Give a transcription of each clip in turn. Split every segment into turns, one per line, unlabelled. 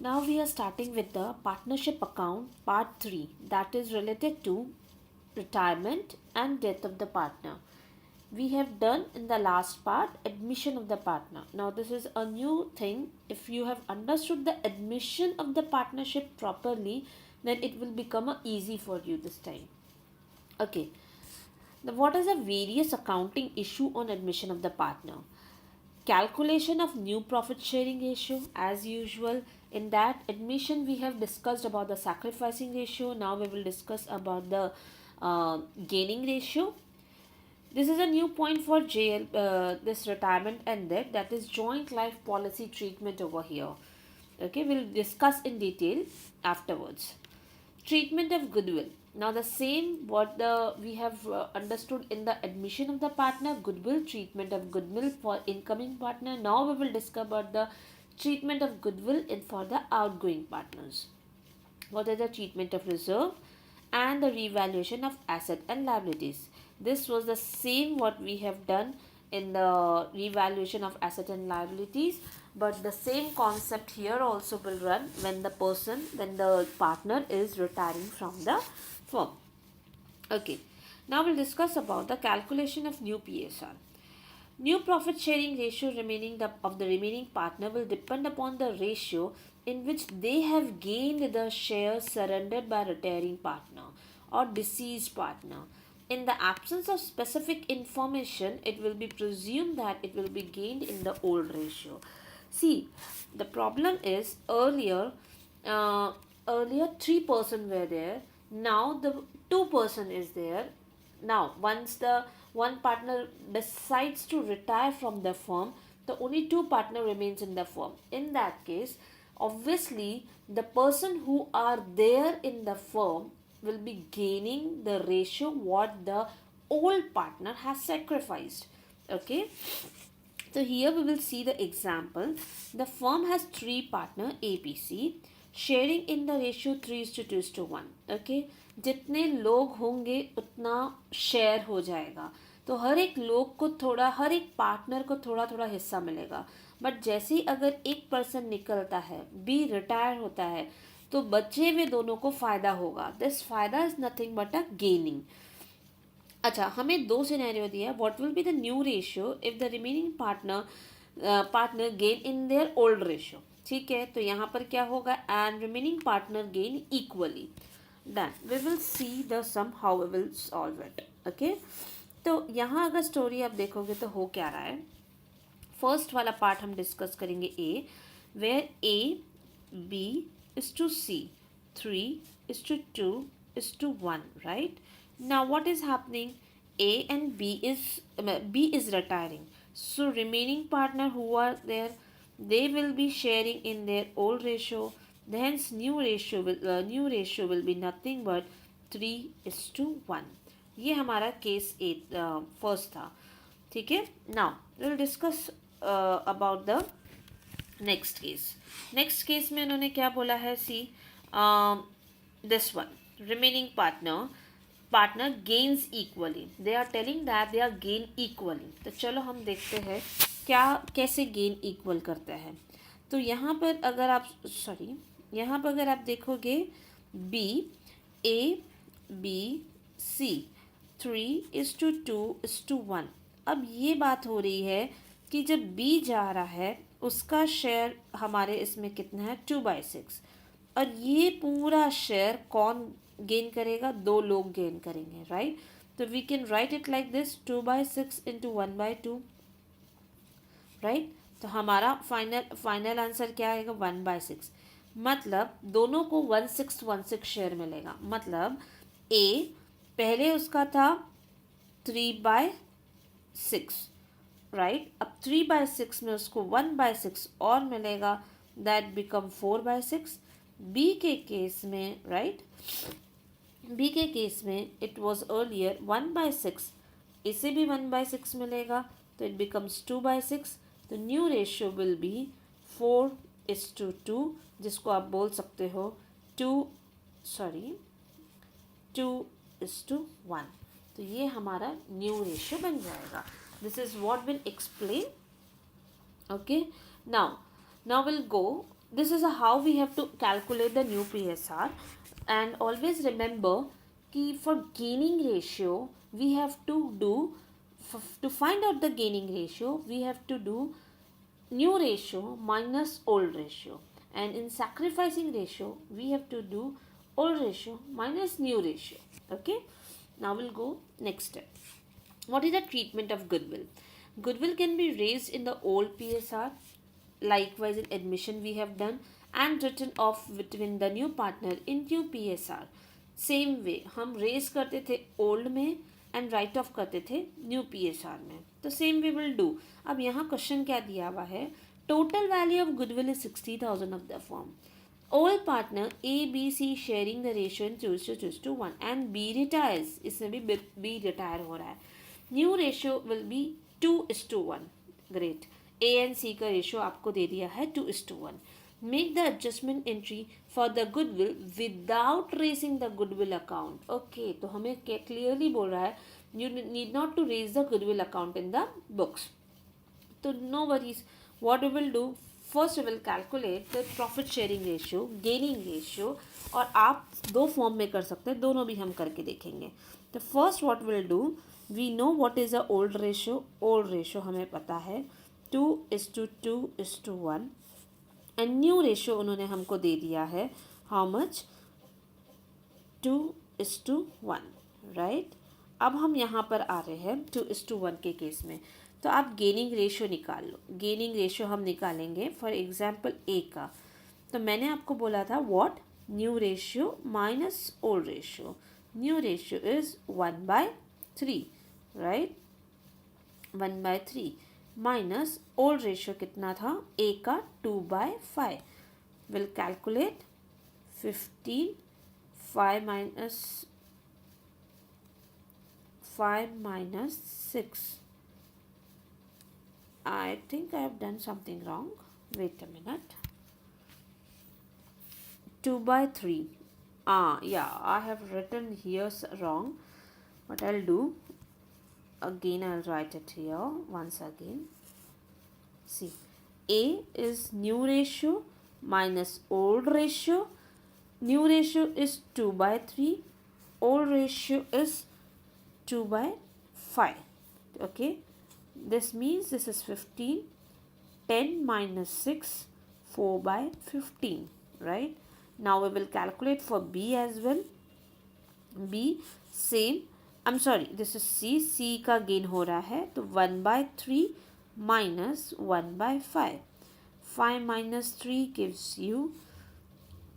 Now we are starting with the partnership account part 3, that is related to retirement and death of the partner. We have done in the last part admission of the partner. Now this is a new thing. If you have understood the admission of the partnership properly, then it will become easy for you this time. Okay. Now what is a various accounting issue on admission of the partner? Calculation of new profit sharing ratio as usual. In that admission we have discussed about the sacrificing ratio. Now we will discuss about the gaining ratio. This is a new point for JL, this retirement and death, that is joint life policy treatment over here. Okay, we'll discuss in detail afterwards. Treatment of goodwill. Now the same what the we have understood in the admission of the partner, goodwill, treatment of goodwill for incoming partner. Now we will discuss about the treatment of goodwill in for the outgoing partners. What is the treatment of reserve and the revaluation of asset and liabilities. This was the same what we have done in the revaluation of asset and liabilities, but the same concept here also will run when the partner is retiring from the firm. Okay, now we'll discuss about the calculation of new PSR. New profit sharing ratio of the remaining partner will depend upon the ratio in which they have gained the shares surrendered by retiring partner or deceased partner. In the absence of specific information, it will be presumed that it will be gained in the old ratio. See, the problem is earlier 3% were there. Now the 2% is there. Now, once the one partner decides to retire from the firm, the only two partner remains in the firm. In that case, obviously, the person who are there in the firm will be gaining the ratio what the old partner has sacrificed. Okay. So here we will see the example. The firm has three partner APC sharing in the ratio 3:2:1. Okay. जितने लोग होंगे उतना share हो जाएगा, तो हर एक लोग को थोड़ा, हर एक पार्टनर को थोड़ा थोड़ा हिस्सा मिलेगा. बट जैसे ही अगर एक पर्सन निकलता है, बी रिटायर होता है, तो बचे हुए दोनों को फायदा होगा. दिस फायदा is nothing but a gaining. अच्छा, हमें दो सिनेरियो दिया. What will be the new ratio if the remaining partner gain in their old ratio. ठीक है, तो यहाँ पर क्या होगा, and remaining partner gain equally. Done. We will see the sum how we will solve it. Okay, तो यहाँ अगर स्टोरी आप देखोगे तो हो क्या रहा है. फर्स्ट वाला पार्ट हम डिस्कस करेंगे A, where A B is to C, 3:2:1, right? Now what is happening? A and B is retiring. So remaining partner who are there, they will be sharing in their old ratio. Hence new ratio will be nothing but 3:1. ये हमारा case ए first था. ठीक है. Now will discuss about the next case. Next case में उन्होंने क्या बोला है, see this one, remaining partner gains equally. They are telling that they are gain equally. तो चलो हम देखते हैं क्या कैसे गेन इक्वल करते हैं. तो यहाँ पर अगर आप देखोगे बी ए बी सी 3:2:1. अब ये बात हो रही है कि जब बी जा रहा है उसका शेयर हमारे इसमें कितना है, 2/6. और ये पूरा शेयर कौन गेन करेगा, दो लोग गेन करेंगे, राइट. तो we can write it like this, 2/6 into 1/2, right. तो हमारा फाइनल आंसर क्या आएगा, 1/6. मतलब दोनों को 1/6 शेयर मिलेगा. मतलब ए पहले उसका था 3/6, राइट. अब 3/6 में उसको 1/6 और मिलेगा, दैट बिकम 4/6. बी के केस में, राइट, बी के केस में इट वॉज अर्लियर 1/6, इसे भी 1/6 मिलेगा, तो इट बिकम्स 2/6. तो न्यू रेशियो विल बी 4:2, जिसको आप बोल सकते हो 2:1. तो ये हमारा न्यू रेशियो बन जाएगा. This is what will explain. Okay, now we'll go this is how we have to calculate the new PSR. And always remember कि for gaining ratio we have to do, to find out the gaining ratio we have to do new ratio minus old ratio, and in sacrificing ratio we have to do old ratio minus new ratio. Okay, now we'll go next step. What is the treatment of goodwill? Goodwill can be raised in the old PSR, likewise in admission we have done, and written off between the new partner in new PSR. Same way हम raise करते थे old में and right of करते थे new PSR में, तो same we will do. अब यहाँ क्वेश्चन क्या दिया हुआ है? Total value of goodwill is 60,000 of the form. Old partner A B C sharing the ratio in 2:1 and B retires, इसमें भी B रिटायर हो रहा है. New ratio will be 2:1. Great. A and C का रेशियो आपको दे दिया है 2:1. Make the adjustment entry for the goodwill without raising the goodwill account. Okay, तो हमें clearly बोल रहा है you need not to raise the goodwill account in the books. तो no worries. What we will do? First we will calculate the profit sharing ratio, gaining ratio, और आप दो form में कर सकते हैं, दोनों भी हम करके देखेंगे. तो first what we will do, we know what is the old ratio. Old ratio हमें पता है 2:2:1. एंड न्यू रेशियो उन्होंने हमको दे दिया है हाउ मच? 2:1. राइट. अब हम यहाँ पर आ रहे हैं 2:1 के केस में, तो आप गेनिंग रेशियो निकाल लो. गेनिंग रेशियो हम निकालेंगे फॉर एग्जांपल ए का. तो मैंने आपको बोला था what? New ratio minus old ratio. New ratio is 1/3. Right, 1/3 minus old ratio कितना था? ए का 2/5. Will calculate 15. 5 minus 6. I think I have done something wrong. Wait a minute. 2/3. Yeah, I have written here wrong, but I'll do. Again I'll write it here once again. See, A is new ratio minus old ratio. New ratio is 2/3. Old ratio is 2/5. Okay, this means this is 15. 10 minus 6, 4/15. Right, now we will calculate for B as well. B same. I'm sorry, this is C. C का gain हो रहा है, तो 1/3 minus 1/5. 5 minus 3 gives you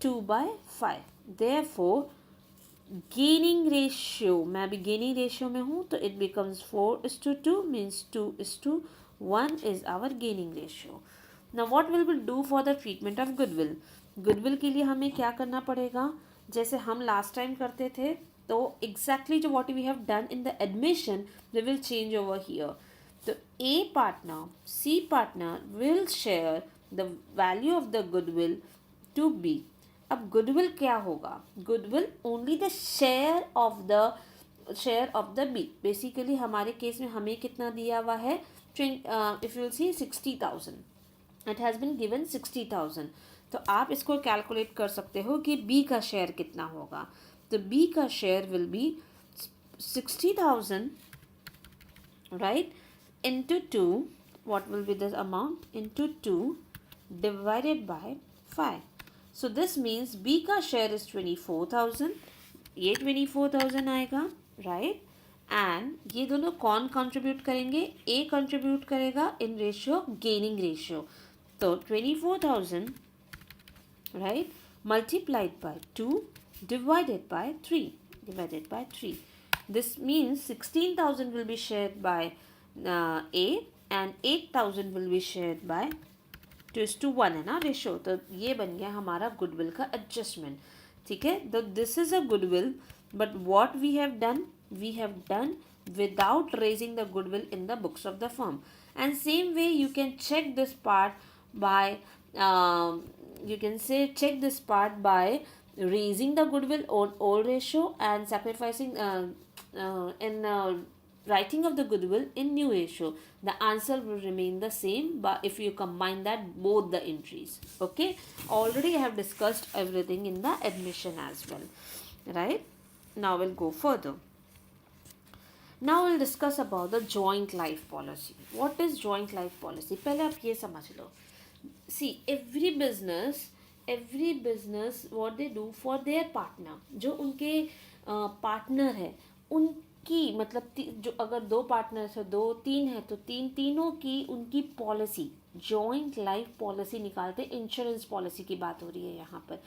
2/5. Therefore, gaining ratio, मैं अभी gaining ratio में हूँ, तो it becomes 4:2 means 2:1 is our gaining ratio. Now what will we do for the treatment of goodwill? Goodwill के लिए हमें क्या करना पड़ेगा? जैसे हम लास्ट टाइम करते थे, तो exactly जो what we have done in the admission we will change over here. तो A partner, C partner will share the value of the goodwill to B. अब goodwill क्या होगा? Goodwill only the share of the B. Basically हमारे case में हमें कितना दिया हुआ है? If you will see 60,000. It has been given 60,000. तो आप इसको कैलकुलेट कर सकते हो कि B का शेयर कितना होगा. तो B का share will be 60,000, right, into 2. What will be the amount? Into 2 divided by 5. So this means B का शेयर is 24,000. ये 24,000 आएगा, right? And ये दोनों कौन कंट्रीब्यूट करेंगे? A कंट्रीब्यूट करेगा इन रेशियो गेनिंग रेशियो. तो 24,000, right, multiplied by 2 divided by 3. This means 16,000 will be shared by A and 8,000 will be shared by 2:1 है ना रेशियो. तो ये बन गया हमारा गुडविल का एडजस्टमेंट. ठीक है, तो this is a goodwill, but what we have done without raising the goodwill in the books of the firm. And same way you can check this part by raising the goodwill on old ratio and sacrificing in writing of the goodwill in new ratio, the answer will remain the same, but if you combine that both the entries. Okay, already I have discussed everything in the admission as well, right? Now we'll go further. Now we'll discuss about the joint life policy. What is joint life policy? पहले आप ये समझ लो. See, every business what they do for their partner, जो उनके partner है उनकी मतलब जो अगर दो पार्टनर्स है, दो तीन है तो तीनों की उनकी पॉलिसी, जॉइंट लाइफ पॉलिसी निकालते. इंश्योरेंस पॉलिसी की बात हो रही है यहाँ पर.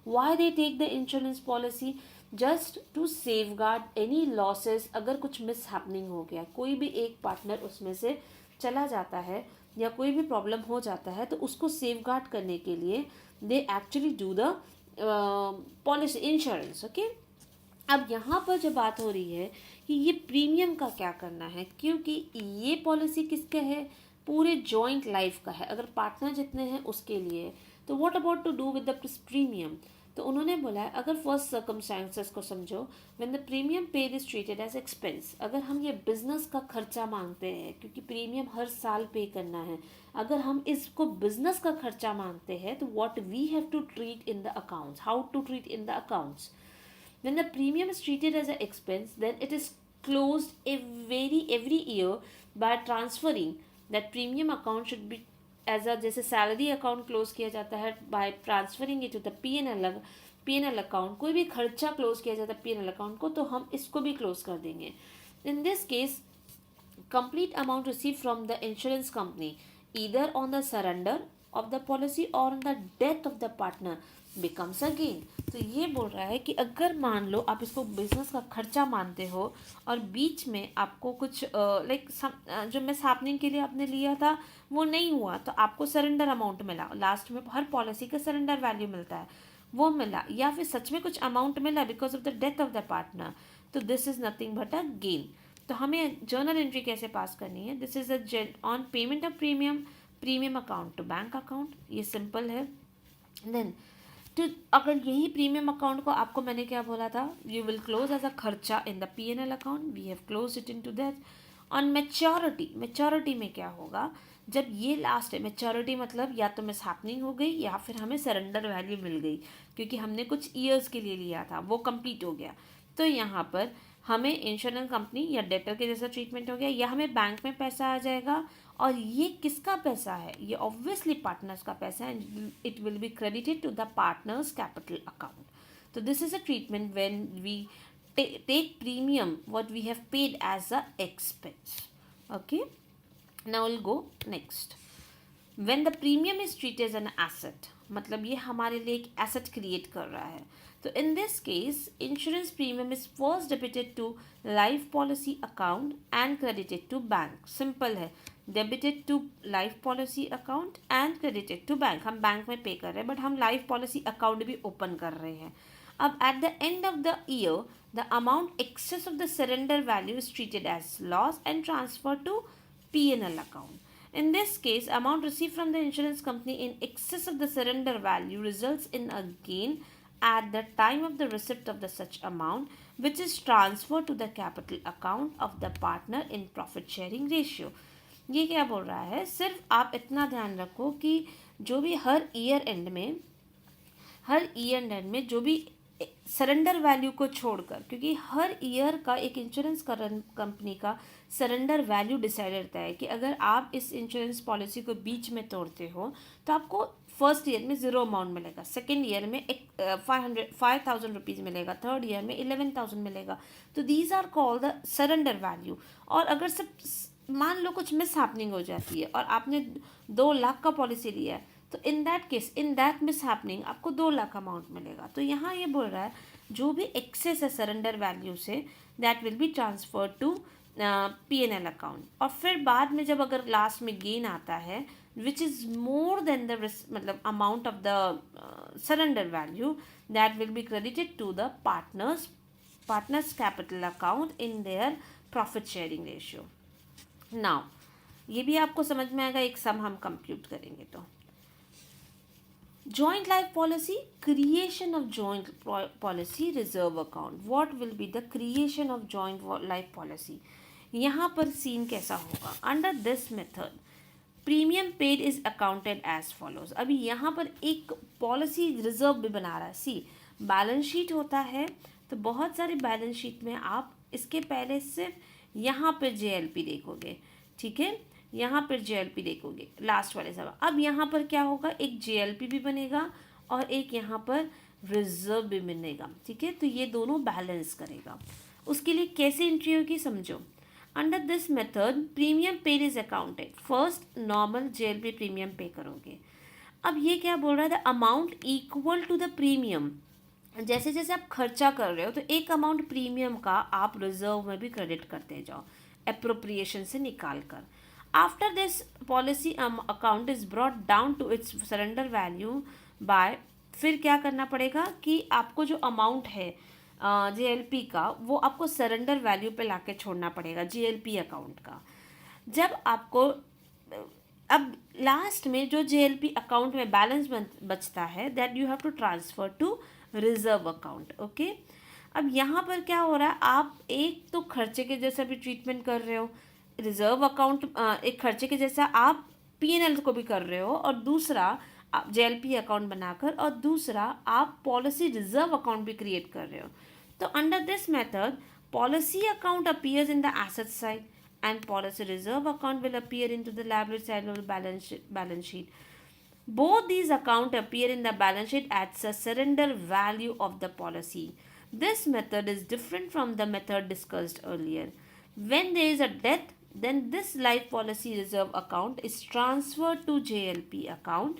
Why they take the insurance policy? Just to safeguard any losses. अगर कुछ मिस हैपनिंग हो गया, कोई भी एक पार्टनर उसमें से चला जाता है या कोई भी प्रॉब्लम हो जाता है, तो उसको सेव गार्ड करने के लिए they actually do the policy insurance. Okay, अब यहाँ पर जो बात हो रही है कि ये प्रीमियम का क्या करना है, क्योंकि ये पॉलिसी किसका है? पूरे जॉइंट लाइफ का है. अगर पार्टनर जितने हैं उसके लिए, तो what about to do with the premium? तो उन्होंने बोला है अगर फर्स्ट सर्कमस्टांसेस को समझो, when the premium paid is treated as expense. अगर हम ये बिजनेस का खर्चा मानते हैं, क्योंकि प्रीमियम हर साल पे करना है, अगर हम इसको बिजनेस का खर्चा मानते हैं, तो what we have to treat in the accounts, how to treat in the accounts. When the premium is treated as an expense, then it is closed every year by transferring that premium account should be as a जैसे salary account close किया जाता है by transferring it to the P&L account. कोई भी खर्चा close किया जाता है P&L अकाउंट को, तो हम इसको भी क्लोज कर देंगे. In this case, complete amount received from the insurance company either on the surrender of the policy or on the death of the partner becomes a gain. तो ये बोल रहा है कि अगर मान लो आप इसको बिजनेस का खर्चा मानते हो और बीच में आपको कुछ लाइक जो मिस हैपनिंग के लिए आपने लिया था वो नहीं हुआ, तो आपको सरेंडर अमाउंट मिला. लास्ट में हर पॉलिसी का सरेंडर वैल्यू मिलता है, वो मिला, या फिर सच में कुछ अमाउंट मिला because of the death of the partner, तो this is nothing but a gain. तो हमें जर्नल एंट्री कैसे पास करनी है? This is a on payment of premium account to bank account. ये सिंपल है. देन तो अगर यही प्रीमियम अकाउंट को आपको मैंने क्या बोला था, you will close as a खर्चा in the P&L account. We have close it into that. On maturity में क्या होगा? जब ये लास्ट है, मेच्योरिटी मतलब या तो मिस हैपनिंग हो गई या फिर हमें सरेंडर वैल्यू मिल गई, क्योंकि हमने कुछ ईयर्स के लिए लिया था, वो कंप्लीट हो गया. तो यहाँ पर हमें इंश्योरेंस कंपनी या डेटर के जैसा ट्रीटमेंट हो गया, या हमें बैंक में पैसा आ जाएगा. और ये किसका पैसा है? ये ऑब्वियसली पार्टनर्स का पैसा है. It will be credited to the partners capital account. तो this is a treatment when we take premium what we have paid as a expense. Okay, now we'll go next. When the premium is treated as an asset, मतलब ये हमारे लिए एक asset create कर रहा है. तो in this case insurance premium is first debited to life policy account and credited to bank. Simple है, debited to life policy account and credited to bank. हम बैंक में पे कर रहे हैं बट हम लाइफ पॉलिसी अकाउंट भी open कर रहे हैं. अब at the end of the year the amount excess of the surrender value is treated as loss and transfer to P&L account. In this case, amount received from the insurance company in excess of the surrender value results in a gain at the time of the receipt of the such amount, which is transferred to the capital account of the partner in profit sharing ratio. ये क्या बोल रहा है? सिर्फ आप इतना ध्यान रखो कि जो भी हर ईयर एंड में जो भी सरेंडर वैल्यू को छोड़कर, क्योंकि हर ईयर का एक इंश्योरेंस कंपनी का सरेंडर वैल्यू डिसाइड रहता है कि अगर आप इस इंश्योरेंस पॉलिसी को बीच में तोड़ते हो तो आपको फर्स्ट ईयर में 0 अमाउंट मिलेगा, सेकेंड ईयर में 5,000 रुपीज़ मिलेगा, थर्ड ईयर में 11,000 मिलेगा. तो these are called the surrender value. और अगर सब मान लो कुछ मिस हैपनिंग हो जाती है और आपने 2 लाख का पॉलिसी लिया है, तो in that case, in that miss happening आपको 2 लाख अमाउंट मिलेगा. तो यहाँ ये बोल रहा है जो भी एक्सेस है सरेंडर वैल्यू से, that will be transfer to P&L account. और फिर बाद में जब अगर लास्ट में गेन आता है which is more than the मतलब amount of the surrender value, that will be credited to the partners capital account in their profit sharing ratio. Now ये भी आपको समझ में आएगा. एक सम हम कंप्यूट करेंगे. तो joint life policy, creation of joint policy reserve account. What will be the creation of joint life policy? यहाँ पर सीन कैसा होगा, under this method premium paid is accounted as follows. अभी यहाँ पर एक पॉलिसी रिजर्व भी बना रहा है। सी बैलेंस शीट होता है, तो बहुत सारे बैलेंस शीट में आप इसके पहले सिर्फ यहाँ पर JLP देखोगे, ठीक है, यहाँ पर JLP देखोगे लास्ट वाले सब। अब यहाँ पर क्या होगा, एक JLP भी बनेगा और एक यहाँ पर रिजर्व भी बनेगा, ठीक है। तो ये दोनों बैलेंस करेगा। उसके लिए कैसे एंट्री होगी समझो। Under this method premium paid is accounted. First normal JLP premium pay करोगे। अब ये क्या बोल रहा है, the amount equal to the premium. जैसे जैसे आप खर्चा कर रहे हो तो एक अमाउंट प्रीमियम का आप रिजर्व में भी क्रेडिट करते जाओ अप्रोप्रिएशन से निकाल कर। After this policy account is brought down to its surrender value by, फिर क्या करना पड़ेगा कि आपको जो अमाउंट है JLP का वो आपको सरेंडर वैल्यू पे लाके छोड़ना पड़ेगा JLP अकाउंट का। जब आपको अब लास्ट में जो JLP अकाउंट में बैलेंस बचता है that you have to transfer to reserve account. Okay, अब यहाँ पर क्या हो रहा है, आप एक तो खर्चे के जैसा भी ट्रीटमेंट कर रहे हो, रिजर्व अकाउंट एक खर्चे के जैसा आप P&L को भी कर रहे हो, और दूसरा आप JLP अकाउंट बनाकर, और दूसरा आप पॉलिसी रिजर्व अकाउंट भी क्रिएट कर रहे हो। तो under this method policy account appears in the asset side and policy reserve account will appear into the liability side of the balance sheet. Both these accounts appear in the balance sheet at the surrender value of the policy. This method is different from the method discussed earlier. When there is a death, then this life policy reserve account is transferred to JLP account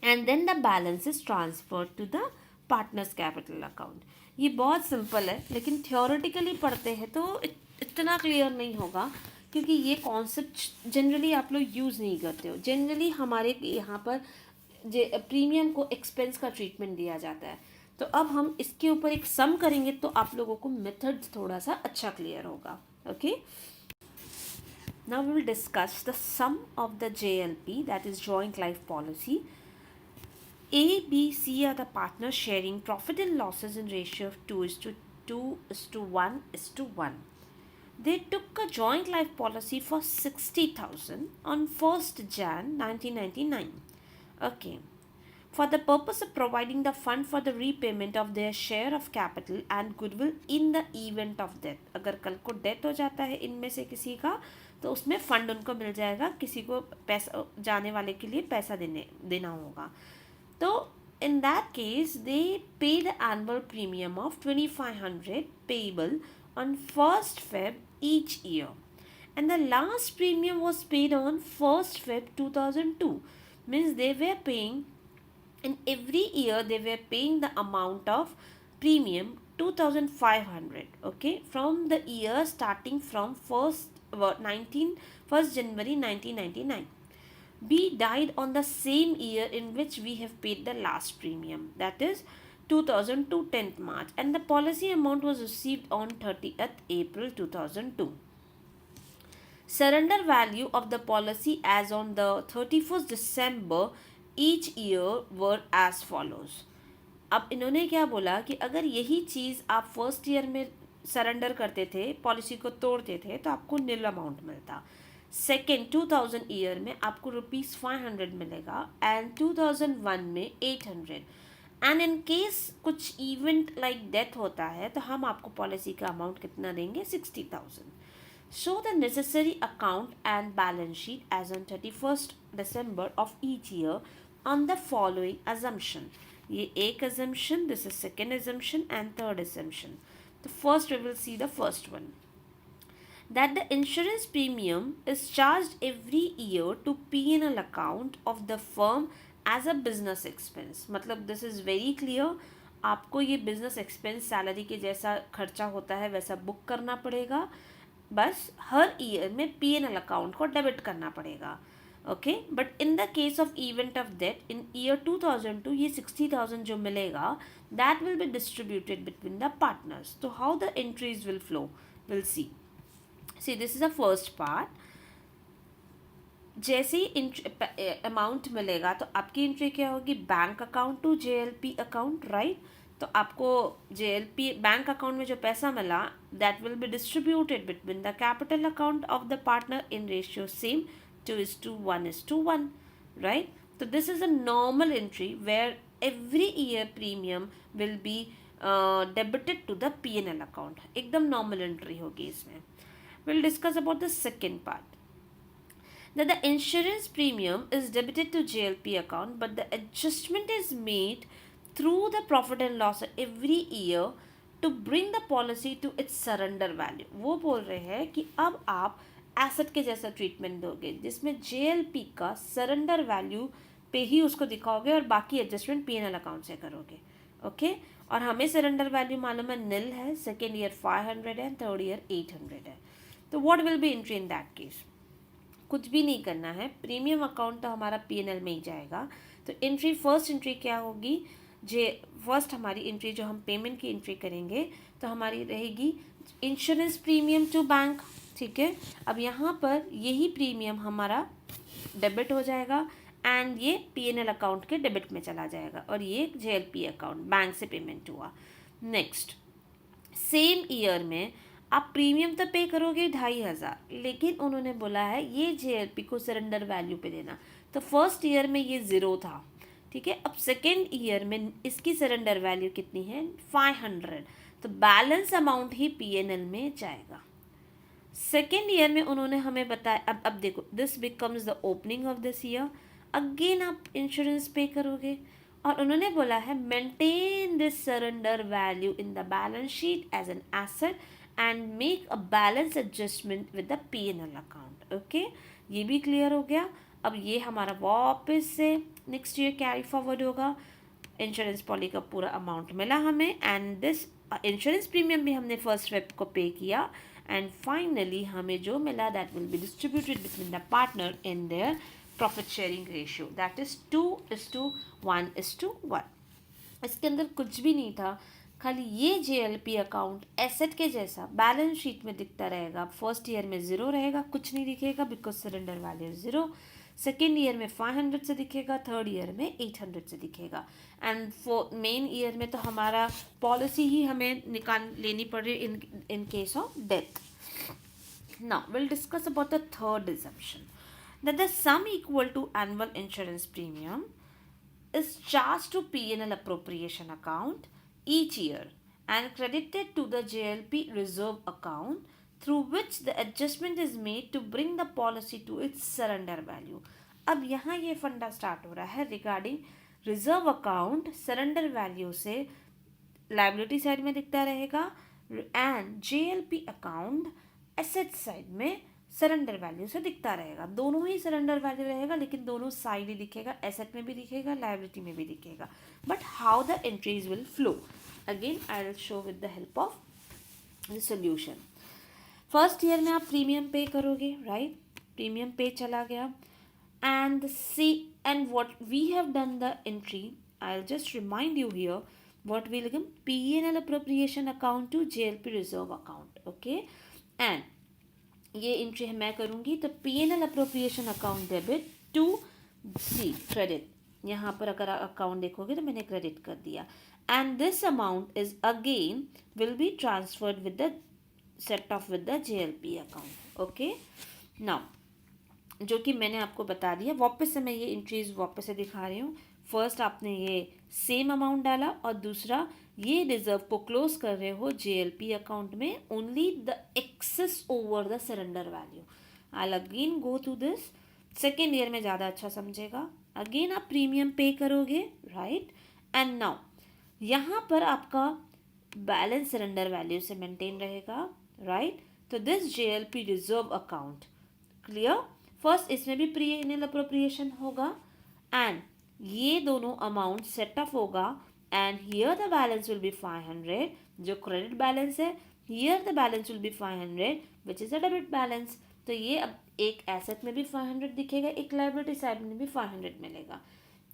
and then the balance is transferred to the partners capital account. ये बहुत simple है, लेकिन theoretically पढ़ते हैं तो इतना clear नहीं होगा, क्योंकि ये कॉन्सेप्ट जनरली आप लोग यूज़ नहीं करते हो। जनरली हमारे यहाँ पर प्रीमियम को एक्सपेंस का ट्रीटमेंट दिया जाता है। तो अब हम इसके ऊपर एक सम करेंगे तो आप लोगों को मेथड थोड़ा सा अच्छा क्लियर होगा। Okay, now we will discuss the sum of the JLP, that is joint life policy. A, B, C are the partners sharing profit and losses in ratio of 2:1:1. They took a joint life policy for 60,000 on 1st Jan 1999. Okay. For the purpose of providing the fund for the repayment of their share of capital and goodwill in the event of death. अगर कल को death हो जाता है इनमें से किसी का, तो उसमें फंड उनको मिल जाएगा, किसी को पैसा जाने वाले के लिए पैसा देना होगा। तो in that case they pay the annual premium of 2,500 payable on 1st Feb each year, and the last premium was paid on 1st Feb 2002. Means they were paying, in every year they were paying the amount of premium 2,500, okay, from the year starting from 1st January 1999. B died on the same year in which we have paid the last premium, that is 2002 10th March, and the policy amount was received on 30th April 2002. Surrender value of the policy as on the 31st December each year were as follows. अब इन्होंने क्या बोला कि अगर यही चीज़ आप first year में surrender करते थे, पॉलिसी को तोड़ते थे, तो आपको नील अमाउंट मिलता। सेकेंड 2000 ईयर में आपको ₹500 मिलेगा, एंड 2001 में 800, एंड इन केस कुछ इवेंट लाइक डेथ होता है तो हम आपको पॉलिसी का अमाउंट कितना देंगे, 60,000. Show the necessary account and balance sheet as on 31st December of each year on the following assumption. ये एक assumption, this is second assumption and third assumption. The first we will see the first one. That the insurance premium is charged every year to P&L account of the firm as a business expense. मतलब this is very clear. आपको ये business expense salary के जैसा खर्चा होता है वैसा book करना पड़ेगा, बस हर ईयर में P&L अकाउंट को डेबिट करना पड़ेगा। Okay, but in the case of event of death in year 2002 ये 60,000 जो मिलेगा that will be distributed between the partners. तो how the entries will flow, will see. See, this is the first part. जैसे ही amount मिलेगा तो आपकी entry क्या होगी, bank account to JLP account, right. तो आपको JLP बैंक अकाउंट में जो पैसा मिला that will be distributed between the capital account of the partner in ratio same 2:1:1, right. तो this is a normal entry where every year premium will be debited to the P&L account. एकदम normal entry होगी इसमें. Will discuss about the second part, that the insurance premium is debited to JLP account, but the adjustment is made through the profit and loss every year to bring the policy to its surrender value. वो बोल रहे हैं कि अब आप asset के जैसा treatment दोगे जिसमें JLP का सरेंडर वैल्यू पे ही उसको दिखाओगे और बाकी एडजस्टमेंट P&L अकाउंट से करोगे. ओके और हमें सरेंडर वैल्यू मालूम है निल है, सेकेंड ईयर 500 है, थर्ड ईयर 800 है. तो what will B entry in that case? कुछ भी नहीं करना है, प्रीमियम अकाउंट तो हमारा P&L में ही जाएगा. तो एंट्री फर्स्ट एंट्री क्या होगी? फर्स्ट हमारी एंट्री जो हम पेमेंट की एंट्री करेंगे तो हमारी रहेगी इंश्योरेंस प्रीमियम टू बैंक. ठीक है, अब यहाँ पर यही प्रीमियम हमारा डेबिट हो जाएगा एंड ये P&L अकाउंट के डेबिट में चला जाएगा और ये JLP अकाउंट बैंक से पेमेंट हुआ. नेक्स्ट सेम ईयर में आप प्रीमियम तो पे करोगे 2,500, लेकिन उन्होंने बोला है ये JLP को सरेंडर वैल्यू पे देना. तो फर्स्ट ईयर में ये 0 था. ठीक है, अब सेकेंड ईयर में इसकी सरेंडर वैल्यू कितनी है? 500. तो बैलेंस अमाउंट ही P&L में जाएगा. सेकेंड ईयर में उन्होंने हमें बताया, अब देखो this becomes the opening of this year. Again आप इंश्योरेंस पे करोगे और उन्होंने बोला है maintain this surrender value in the balance sheet as an asset and make a balance adjustment with the P&L account. Okay ये भी clear हो गया. अब ये हमारा वापस से नेक्स्ट ईयर कैरी फॉरवर्ड होगा. इंश्योरेंस पॉली का पूरा अमाउंट मिला हमें एंड दिस इंश्योरेंस प्रीमियम भी हमने फर्स्ट वेब को पे किया एंड फाइनली हमें जो मिला that will be distributed between the partner in their profit sharing ratio that is 2:1:1. इसके अंदर कुछ भी नहीं था, खाली ये JLP अकाउंट एसेट के जैसा बैलेंस शीट में दिखता रहेगा. फर्स्ट ईयर में 0 रहेगा, कुछ नहीं दिखेगा because surrender value 0. Second year में 500 से दिखेगा, थर्ड ईयर में 800 से दिखेगा एंड मेन ईयर में तो हमारा पॉलिसी ही हमें निकाल लेनी पड़ रही इन case of death. Now will discuss about the third assumption that the sum equal to annual insurance premium is charged to P&L appropriation account each year and credited to the JLP reserve account through which the adjustment is made to bring the policy to its surrender value. अब यहाँ ये फंडा start हो रहा है regarding reserve account surrender value से liability side में दिखता रहेगा and JLP account asset side में सरेंडर वैल्यू से दिखता रहेगा. दोनों ही सरेंडर वैल्यू रहेगा लेकिन दोनों साइड ही दिखेगा, एसेट में भी दिखेगा, लाइबिलिटी में भी दिखेगा. But how the entries will flow again I will show with the help of the solution. First year में आप प्रीमियम पे करोगे, राइट. प्रीमियम पे चला गया and what we have done the entry. I will just remind you here what we लिखम P&L appropriation account to JLP reserve account. Okay and ये entry मैं करूँगी तो P&L appropriation account debit to credit. यहाँ पर अगर account देखोगे तो मैंने क्रेडिट कर दिया and this amount is again will be transferred with the set of with the JLP account. Okay now जो कि मैंने आपको बता दिया, वापस से मैं ये एंट्रीज वापस से दिखा रही हूँ. फर्स्ट आपने ये सेम अमाउंट डाला और दूसरा ये रिजर्व को क्लोज कर रहे हो JLP अकाउंट में only the excess over the surrender value. I again go to this. Second year में ज़्यादा अच्छा समझेगा. अगेन आप प्रीमियम पे करोगे, राइट. एंड नाउ यहाँ पर आपका बैलेंस सरेंडर वैल्यू से मेंटेन रहेगा, राइट. तो this JLP reserve account clear. First इसमें भी P&L अप्रोप्रिएशन होगा एंड ये दोनों अमाउंट सेटअप होगा and here the balance will B 500 जो क्रेडिट बैलेंस है. Here the balance will B 500 which is a debit balance. तो ये अब एक एसेट में भी 500 दिखेगा, एक लाइबिलिटी साइड में भी 500 मिलेगा.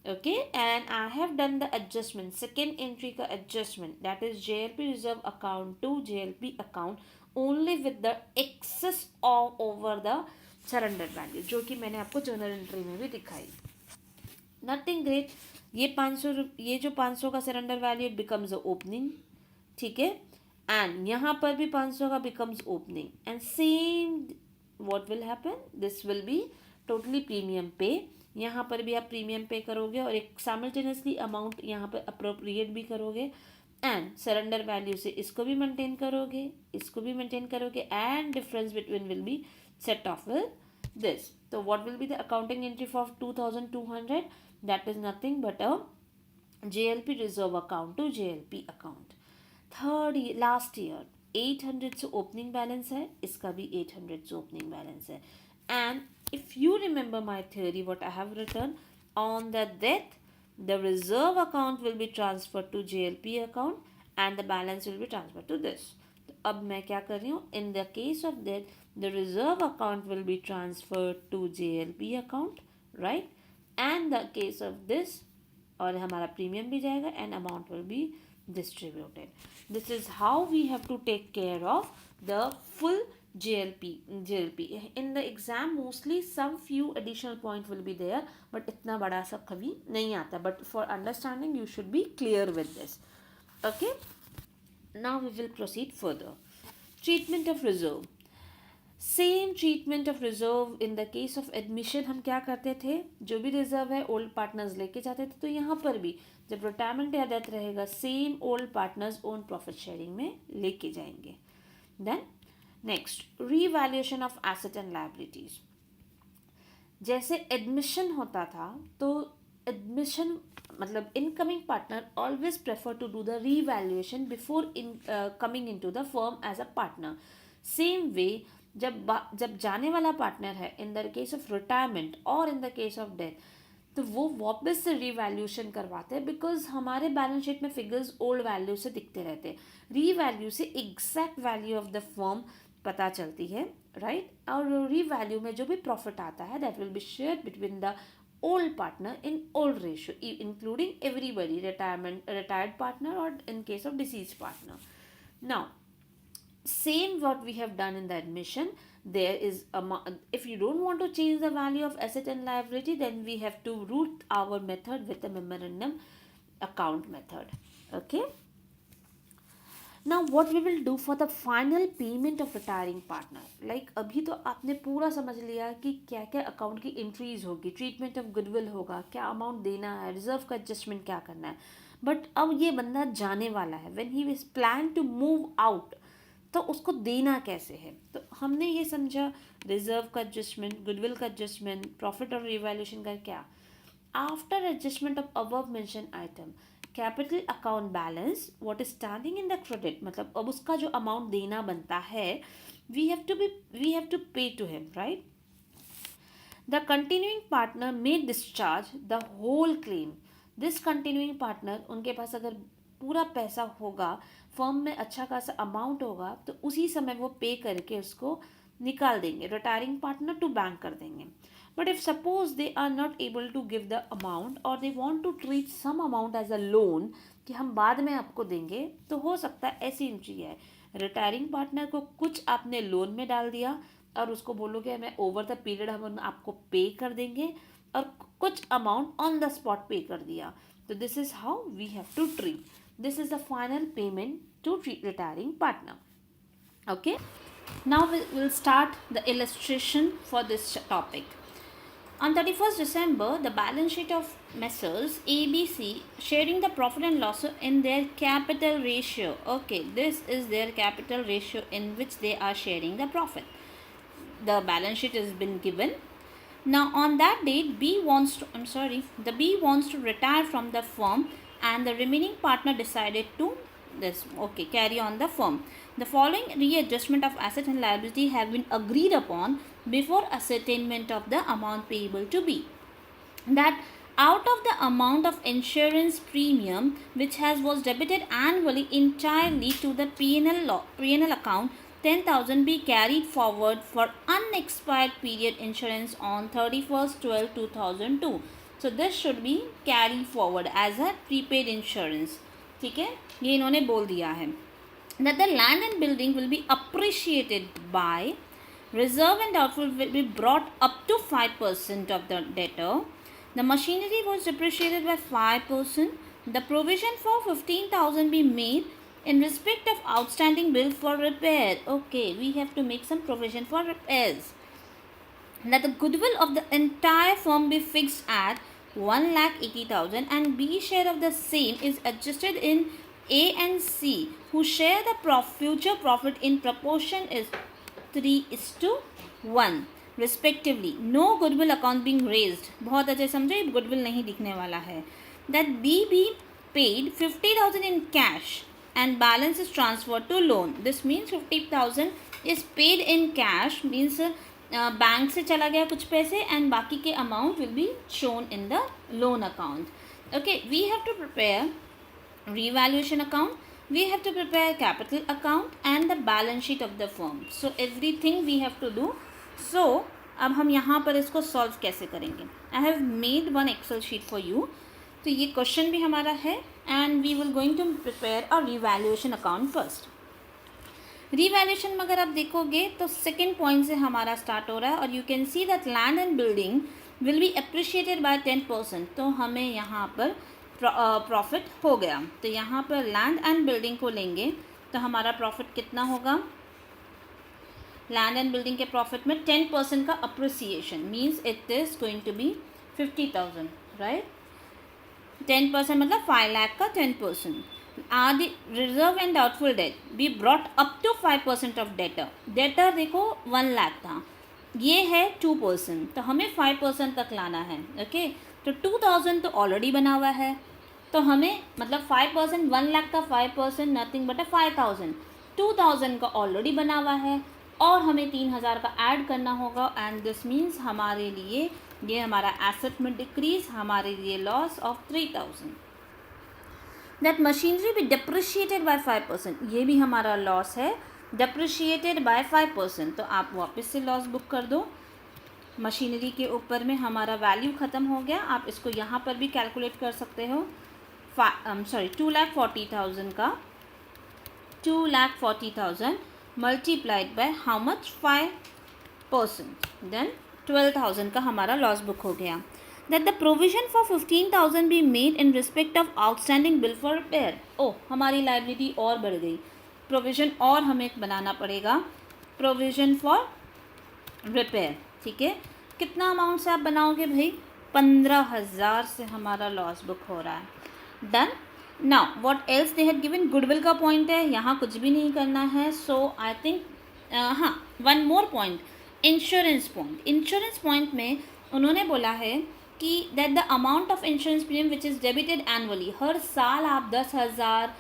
Okay and I have done the adjustment. Second entry का adjustment that is JLP reserve account to JLP account only with the excess of over the surrender value जो कि मैंने आपको जर्नल एंट्री में भी दिखाई. Nothing great. ये 500, ये जो 500 का सरेंडर वैल्यू बिकम्स ओपनिंग, ठीक है, एंड यहाँ पर भी 500 का becomes opening, and same what will happen, this will be totally premium पे। यहाँ पर भी आप प्रीमियम पे करोगे और एक साइमल्टेनियसली अमाउंट यहाँ पर अप्रोप्रिएट भी करोगे, एंड सरेंडर वैल्यू से इसको भी मेंटेन करोगे, इसको भी मेंटेन करोगे, and difference between will be set of with this. So what will be the accounting entry for 2200? That is nothing but a JLP reserve account to JLP account. Third last year 800 से opening balance है, इसका भी 800 से opening balance है. And if you remember my theory what I have written, on the death the reserve account will be transfer to JLP account and the balance will be transfer to this. तो अब मैं क्या कर रही हूँ, in the case of death the reserve account will be transferred to JLP account, right? And the case of this, और हमारा premium भी जाएगा and amount will be distributed. This is how we have to take care of the full JLP. In the exam mostly some few additional point will be there, but इतना बड़ा सब कभी नहीं आता. But for understanding you should be clear with this. Okay? Now we will proceed further. Treatment of reserve. Same treatment of reserve in the case of admission. हम क्या करते थे, जो भी रिजर्व है ओल्ड पार्टनर्स लेके जाते थे, तो यहाँ पर भी जब रिटायरमेंट या डेथ रहेगा same old partners own profit sharing में लेके जाएंगे. Then next, revaluation of asset and liabilities. जैसे एडमिशन होता था तो एडमिशन मतलब incoming partner always prefer to do the revaluation before coming in to the firm as a partner. Same way जब जाने वाला पार्टनर है in the case of retirement और in the case of death, तो वो वापस से रीवैल्यूएशन करवाते हैं, बिकॉज हमारे बैलेंस शीट में फिगर्स ओल्ड वैल्यू से दिखते रहते हैं. रीवैल्यू से exact value of the firm पता चलती है, राइट? और रीवैल्यू में जो भी प्रॉफिट आता है that will be shared between the old partner in old ratio, including everybody, retired partner और in case of deceased partner. Now same what we have done in the admission, there is if you don't want to change the value of asset and liability, then we have to route our method with the memorandum account method. Okay, now what we will do for the final payment of retiring partner. Like अभी तो आपने पूरा समझ लिया कि क्या क्या account की एंट्रीज होगी, ट्रीटमेंट ऑफ गुडविल होगा, क्या अमाउंट देना है, रिजर्व का एडजस्टमेंट क्या करना है. बट अब ये बंदा जाने वाला है, when he is plan to move out, तो उसको देना कैसे है. तो हमने ये समझा रिजर्व का एडजस्टमेंट, गुडविल का एडजस्टमेंट, प्रॉफिट और रिवैल्यूएशन का क्या. After adjustment of above mention item, capital account balance what is standing in the credit, मतलब अब उसका जो अमाउंट देना बनता है we have to pay to him, right? The continuing partner may discharge the whole claim. This continuing partner, उनके पास अगर पूरा पैसा होगा, फर्म में अच्छा खासा अमाउंट होगा, तो उसी समय वो पे करके उसको निकाल देंगे, रिटायरिंग पार्टनर टू बैंक कर देंगे. But if suppose they are not able to give the amount और they want to treat some amount as a loan कि हम बाद में आपको देंगे, तो हो सकता है ऐसी एंट्री है, रिटायरिंग पार्टनर को कुछ आपने लोन में डाल दिया और उसको बोलोगे मैं ओवर द पीरियड हम आपको पे कर देंगे, और कुछ अमाउंट ऑन द स्पॉट पे कर दिया. तो this is how we have to treat. This is the final payment to retiring partner. Okay. Now we'll start the illustration for this topic. On 31st December, the balance sheet of Messrs. ABC sharing the profit and loss in their capital ratio. Okay, this is their capital ratio in which they are sharing the profit. The balance sheet has been given. Now on that date, the B wants to retire from the firm, and the remaining partner decided to carry on the firm. The following readjustment of asset and liability have been agreed upon before ascertainment of the amount payable to B. That out of the amount of insurance premium which was debited annually entirely to the P&L account, 10,000 be carried forward for unexpired period insurance on 31st/12/2002. So this should be carry forward as a prepaid insurance. ठीक है, ये इन्होंने बोल दिया है. That the land and building will be appreciated by reserve and doubtful will be brought up to 5% of the debtor.
The machinery was depreciated by 5%. The provision for 15,000 be made in respect of outstanding bill for repair. Okay, we have to make some provision for repairs. That the goodwill of the entire firm be fixed at 1,80,000 and B share of the same is adjusted in A and C, whose share the future profit in proportion is 3:1 respectively. No goodwill account being raised. बहुत अच्छे समझे, goodwill नहीं दिखने वाला है. That B be paid 50,000 in cash and balance is transferred to loan. This means 50,000 is paid in cash, means bank से चला गया कुछ पैसे, एंड बाकी के amount will be shown in the loan account. Okay, we have to prepare revaluation account, we have to prepare capital account and the balance sheet of the firm. So everything we have to do. So अब हम यहाँ पर इसको solve कैसे करेंगे. I have made one Excel sheet for you. तो ये question भी हमारा है and we will going to prepare a revaluation account first. Revaluation में अगर आप देखोगे तो सेकेंड पॉइंट से हमारा स्टार्ट हो रहा है और you can see that land and building will be appreciated by 10%. तो हमें यहाँ पर प्रॉफिट हो गया. तो यहाँ पर लैंड एंड बिल्डिंग को लेंगे तो हमारा प्रॉफिट कितना होगा. लैंड एंड बिल्डिंग के प्रॉफिट में 10% का appreciation means it is going to be 50,000, right. 10% मतलब 5 लाख का 10%. आदि reserve and doubtful debt be brought up to 5% of debtor. Debtor देखो 1 लाख था, ये है 2%, तो हमें 5% तक लाना है. ओके, तो 2,000 तो ऑलरेडी बना हुआ है, तो हमें मतलब 5%, 1 लाख का 5% नथिंग बट 5,000. 2,000 का ऑलरेडी बना हुआ है और हमें 3,000 का ऐड करना होगा. एंड दिस मीन्स हमारे लिए ये हमारा एसेट में डिक्रीज, हमारे लिए लॉस ऑफ 3,000. दैट मशीनरी भी डिप्रिशिएटेड बाय 5%, ये भी हमारा लॉस है, डिप्रिशिएटेड बाय 5%. तो आप वापस से लॉस बुक कर दो. मशीनरी के ऊपर में हमारा वैल्यू ख़त्म हो गया. आप इसको यहाँ पर भी कैलकुलेट कर सकते हो. 2,40,000 का 2,40,000 multiplied by how much 5%, then 12,000 का हमारा लॉस बुक हो गया. That the provision for 15,000 be made in respect of outstanding bill for repair. ओह, हमारी लाइबिलिटी और बढ़ गई. प्रोविज़न और हमें बनाना पड़ेगा, प्रोविज़न फॉर रिपेयर. ठीक है, कितना अमाउंट से आप बनाओगे भाई. 15,000 से हमारा लॉस बुक हो रहा है. Done. Now what else they have given. Goodwill का पॉइंट है, यहाँ कुछ भी नहीं करना है. सो आई थिंक हाँ, one more point, insurance point. Insurance point में उन्होंने बोला है कि that the amount of insurance premium which is debited annually, हर साल आप 10,000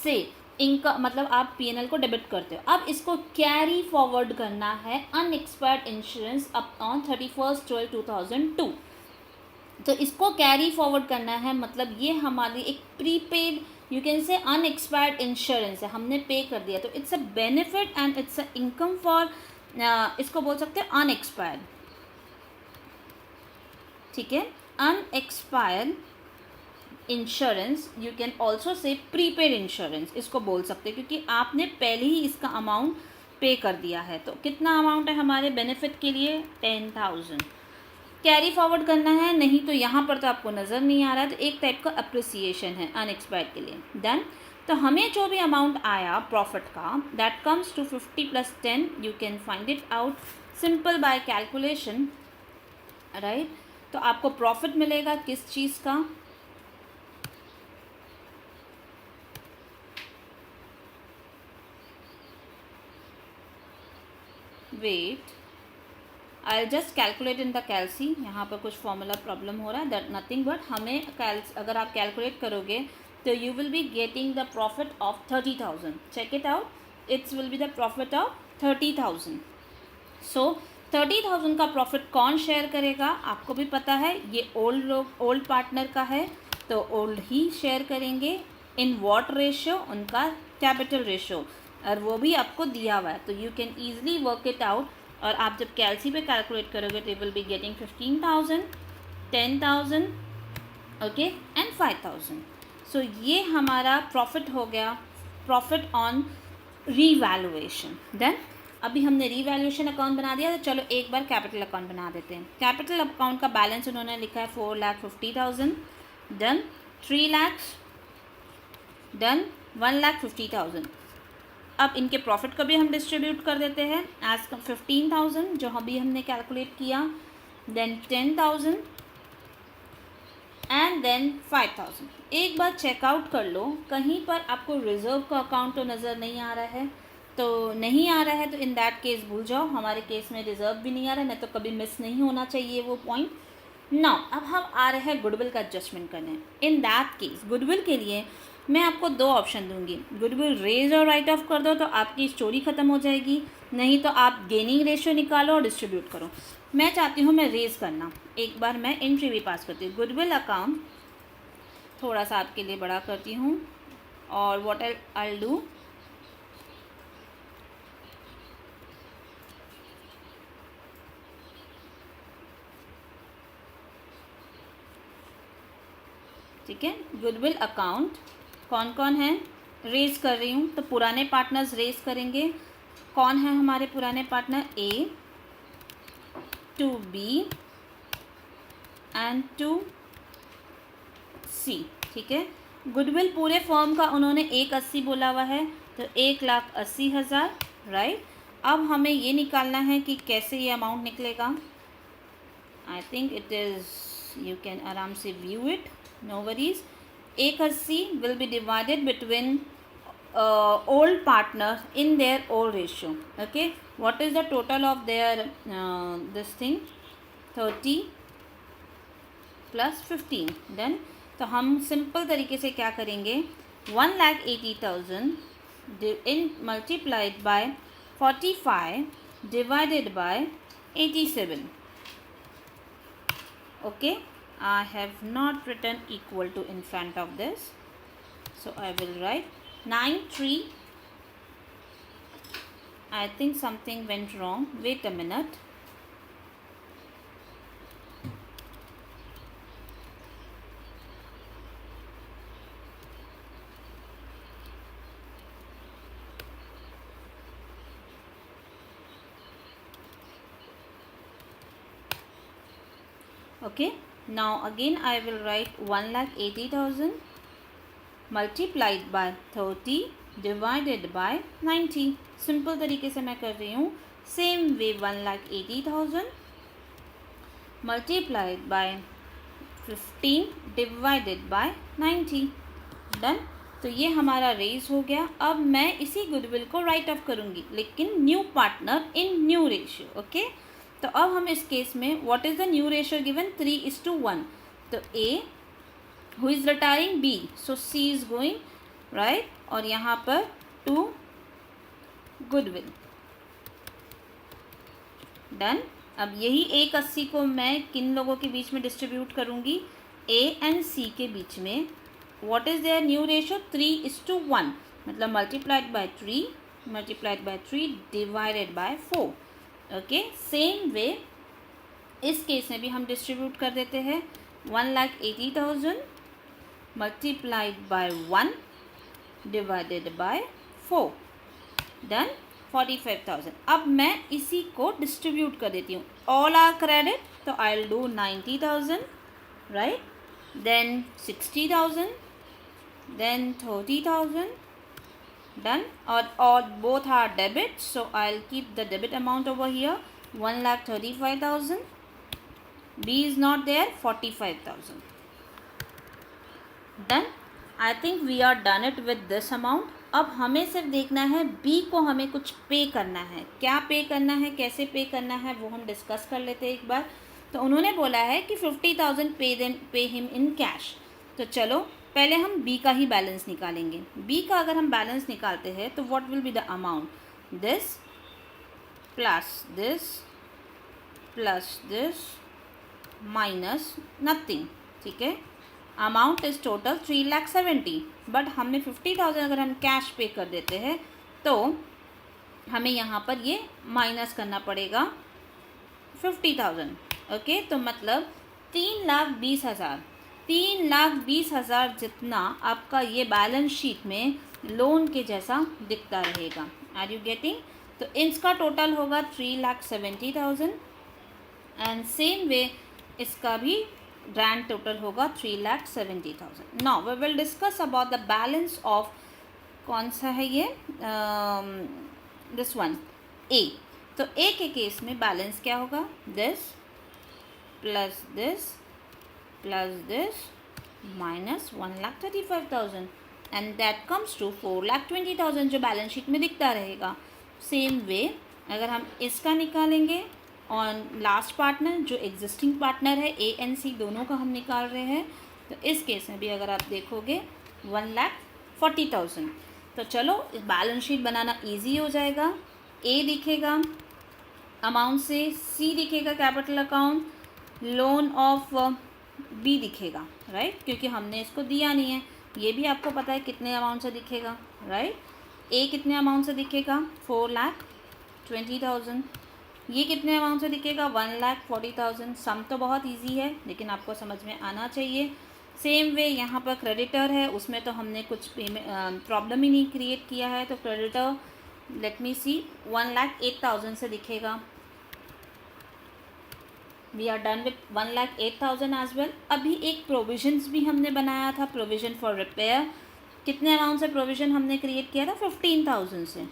से इनकम मतलब आप पीएनएल को डेबिट करते हो. अब इसको कैरी फॉरवर्ड करना है अनएक्सपायर्ड इंश्योरेंस अप ऑन 31/12/2002. तो इसको कैरी फॉरवर्ड करना है, मतलब ये हमारी एक prepaid you can say unexpired insurance है, हमने पे कर दिया. तो it's a benefit and it's a income for, इसको बोल सकते हैं अनएक्सपायर्ड. ठीक है, unexpired insurance, you can also say prepaid insurance इसको बोल सकते हैं, क्योंकि आपने पहले ही इसका अमाउंट पे कर दिया है. तो कितना अमाउंट है हमारे बेनिफिट के लिए. 10,000 कैरी फॉरवर्ड करना है. नहीं तो यहाँ पर तो आपको नज़र नहीं आ रहा है, तो एक टाइप का अप्रिसिएशन है अनएक्सपायर्ड के लिए. डन. तो हमें जो भी अमाउंट आया प्रॉफिट का, that comes to 50 + 10. You can find it out simple by calculation, right. तो आपको प्रॉफिट मिलेगा किस चीज़ का. Wait, I just calculate in the calci. यहाँ पर कुछ फॉर्मूला प्रॉब्लम हो रहा है, दैट नथिंग बट हमें अगर आप कैलकुलेट करोगे तो you will be getting the profit of 30,000. Check it out, it's will be the profit of 30,000. So 30,000 का प्रॉफिट कौन शेयर करेगा, आपको भी पता है, ये ओल्ड पार्टनर का है, तो ओल्ड ही शेयर करेंगे. इन व्हाट रेशियो, उनका कैपिटल रेशियो, और वो भी आपको दिया हुआ है. तो you can easily work it out. और आप जब कैलसी पे कैलकुलेट करोगे तो you will be getting 15,000, 10,000, okay, and 5,000. सो ये हमारा प्रॉफिट हो गया, प्रॉफिट ऑन रीवैल्यूएशन. देन अभी हमने रीवैल्यूएशन अकाउंट बना दिया, तो चलो एक बार कैपिटल अकाउंट बना देते हैं। कैपिटल अकाउंट का बैलेंस उन्होंने लिखा है 4,50,000, डन। 3 लाख, डन। 1,50,000। अब इनके प्रॉफिट को भी हम डिस्ट्रीब्यूट कर देते हैं एज 15,000 जो अभी हमने कैलकुलेट किया, देन 10,000 एंड देन 5,000। एक बार चेकआउट कर लो, कहीं पर आपको रिजर्व का अकाउंट तो नज़र नहीं आ रहा है, तो नहीं आ रहा है तो इन दैट केस भूल जाओ। हमारे केस में रिजर्व भी नहीं आ रहा है, नहीं तो कभी मिस नहीं होना चाहिए वो पॉइंट। नाउ अब हम आ रहे हैं गुडविल का एडजस्टमेंट करने। इन दैट केस गुडविल के लिए मैं आपको 2 ऑप्शन दूंगी, गुडविल रेज और राइट ऑफ कर दो तो आपकी स्टोरी ख़त्म हो जाएगी, नहीं तो आप गेनिंग रेशियो निकालो और डिस्ट्रीब्यूट करो। मैं चाहती हूँ मैं रेज करना। एक बार मैं एंट्री भी पास करती हूँ। गुडविल अकाउंट थोड़ा सा आपके लिए बड़ा करती हूँ, और व्हाट आई डू, ठीक है। गुडविल अकाउंट कौन कौन है रेज कर रही हूँ, तो पुराने पार्टनर्स रेज करेंगे। कौन है हमारे पुराने partner? A to B and to C, ठीक है। गुडविल पूरे फर्म का उन्होंने 180 बोला हुआ है, तो 1,80,000, राइट। अब हमें ये निकालना है कि कैसे ये अमाउंट निकलेगा। I think it is, you can आराम से view it, no worries. 180 will be divided between old partners in their old ratio. Okay, what is the total of their this thing? 30 plus 15. Then तो हम simple तरीके से क्या करेंगे, 1,80,000 in multiplied by 45 divided by 87. Okay, I have not written equal to in front of this, so I will write 93. I think something went wrong. Wait a minute. Okay, now again I will write 1,80,000 multiplied by 30 divided by 90. Simple तरीके से मैं कर रही हूँ, same way 1,80,000 multiplied by 15 divided by 90, done. तो ये हमारा raise हो गया। अब मैं इसी गुडविल को राइट ऑफ करूँगी, लेकिन new partner in new ratio. Okay, तो अब हम इस केस में what is the new ratio given, 3:1। तो A who is retiring, B, so C is going, right, और यहाँ पर टू गुडविल, डन। अब यही 180 को मैं किन लोगों के बीच में डिस्ट्रीब्यूट करूँगी, ए एंड सी के बीच में। What is their new ratio, 3:1, मतलब multiplied by 3 divided by 4। Okay, same way इस केस में भी हम डिस्ट्रीब्यूट कर देते हैं, 1,80,000 multiplied by 1 divided by 4, done. 45,000। अब मैं इसी को डिस्ट्रीब्यूट कर देती हूँ, ऑल आर क्रेडिट, तो I will do 90,000, right, then 60,000, then 30,000, done, or both are debit, so I'll keep the debit amount over here, 1,35,000. B is not there, 45,000, done. I think we are done it with this amount. अब हमें सिर्फ देखना है B को हमें कुछ पे करना है। क्या पे करना है, कैसे पे करना है, वो हम डिस्कस कर लेते हैं एक बार। तो उन्होंने बोला है कि 50,000 पे हिम इन कैश। तो चलो पहले हम बी का ही बैलेंस निकालेंगे। बी का अगर हम बैलेंस निकालते हैं तो what will be the amount, this plus this minus nothing, ठीक है। अमाउंट इज़ टोटल 3,70,000, बट हमने 50,000 अगर हम कैश पे कर देते हैं तो हमें यहाँ पर ये माइनस करना पड़ेगा 50,000। ओके, तो मतलब 3,20,000 जितना आपका ये बैलेंस शीट में लोन के जैसा दिखता रहेगा। Are you getting? तो इसका टोटल होगा 3,70,000 एंड सेम वे इसका भी ग्रैंड टोटल होगा 3,70,000. Now we will discuss about the balance of, कौन सा है ये, दिस वन, ए. तो ए के केस में बैलेंस क्या होगा, this plus this minus 1,35,000 and that comes to 4,20,000 जो बैलेंस शीट में दिखता रहेगा. सेम वे अगर हम इसका निकालेंगे ऑन लास्ट पार्टनर जो एग्जिस्टिंग पार्टनर है, ए एंड सी दोनों का हम निकाल रहे हैं, तो इस केस में भी अगर आप देखोगे 1,40,000. तो चलो बैलेंस शीट बनाना इजी हो जाएगा. ए दिखेगा अमाउंट से, सी दिखेगा capital account, loan of B दिखेगा, राइट, क्योंकि हमने इसको दिया नहीं है. ये भी आपको पता है कितने अमाउंट से दिखेगा, राइट. ए कितने अमाउंट से दिखेगा, 4,20,000. ये कितने अमाउंट से दिखेगा, 1,40,000. सम तो बहुत इजी है लेकिन आपको समझ में आना चाहिए. सेम वे यहाँ पर क्रेडिटर है, उसमें तो हमने कुछ पेमेंट प्रॉब्लम ही नहीं क्रिएट किया है. तो क्रेडिटर लेट मी सी 1,08,000 से दिखेगा. We are done with 1,08,000 as well. अभी एक प्रोविजंस भी हमने बनाया था, प्रोविजन फॉर रिपेयर. कितने अमाउंट से प्रोविजन हमने क्रिएट किया था, 15,000 से.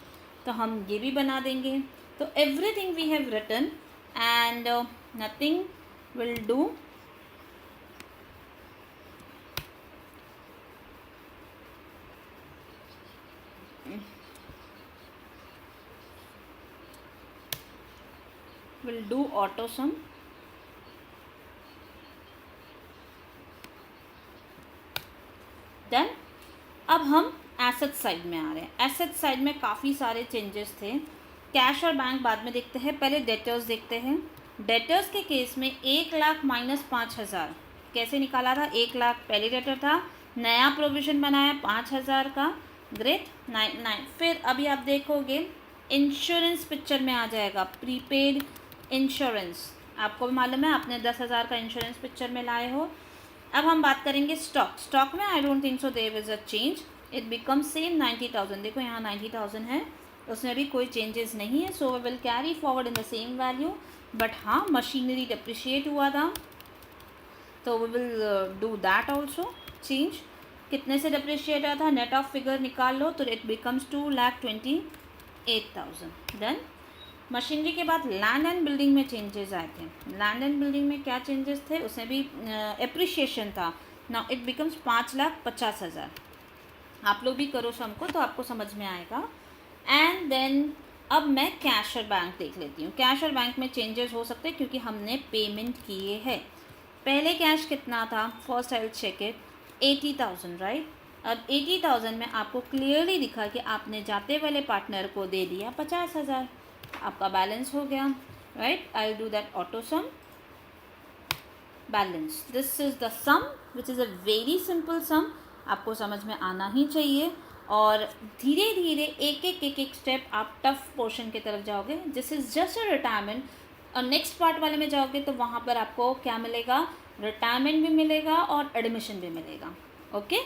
तो हम ये भी बना देंगे. तो everything we have written and nothing will do. will do auto sum. देन अब हम एसेट साइड में आ रहे हैं. एसेट साइड में काफ़ी सारे चेंजेस थे. कैश और बैंक बाद में देखते हैं, पहले डेटर्स देखते हैं. डेटर्स के केस में 1,00,000 माइनस 5,000 कैसे निकाला था. 1,00,000 पहले डेटर था, नया प्रोविज़न बनाया 5,000 का, ग्रेट 9. फिर अभी आप देखोगे इंश्योरेंस पिक्चर में आ जाएगा. प्रीपेड इंश्योरेंस आपको भी मालूम है, आपने 10,000 का इंश्योरेंस पिक्चर में लाए हो. अब हम बात करेंगे स्टॉक. स्टॉक में I don't think so there is a change, it become same 90,000. देखो यहाँ 90,000 है, उसमें भी कोई चेंजेस नहीं है. So we will carry forward in the same value. But हाँ, मशीनरी डिप्रिशिएट हुआ था तो we will do that also change. कितने से डिप्रिशिएट हुआ था, नेट ऑफ फिगर निकाल लो तो इट बिकम्स 2,28,000. देन मशीनरी के बाद लैंड एंड बिल्डिंग में चेंजेस आए थे. लैंड एंड बिल्डिंग में क्या चेंजेस थे, उसमें भी एप्रिशिएशन था. Now it becomes 5,50,000. आप लोग भी करो सम को तो आपको समझ में आएगा. एंड देन अब मैं कैश और बैंक देख लेती हूँ. कैश और बैंक में चेंजेस हो सकते हैं क्योंकि हमने पेमेंट किए हैं. पहले कैश कितना था, first I will check it, 80,000, right. अब 80,000 में आपको क्लियरली दिखा कि आपने जाते वाले पार्टनर को दे दिया 50,000. आपका बैलेंस हो गया, right. I will do that auto sum balance. This is the sum which is a very simple sum. आपको समझ में आना ही चाहिए और धीरे धीरे एक स्टेप आप टफ पोर्शन की तरफ जाओगे. This is just a retirement. और नेक्स्ट पार्ट वाले में जाओगे तो वहाँ पर आपको क्या मिलेगा, रिटायरमेंट भी मिलेगा और एडमिशन भी मिलेगा. ओके.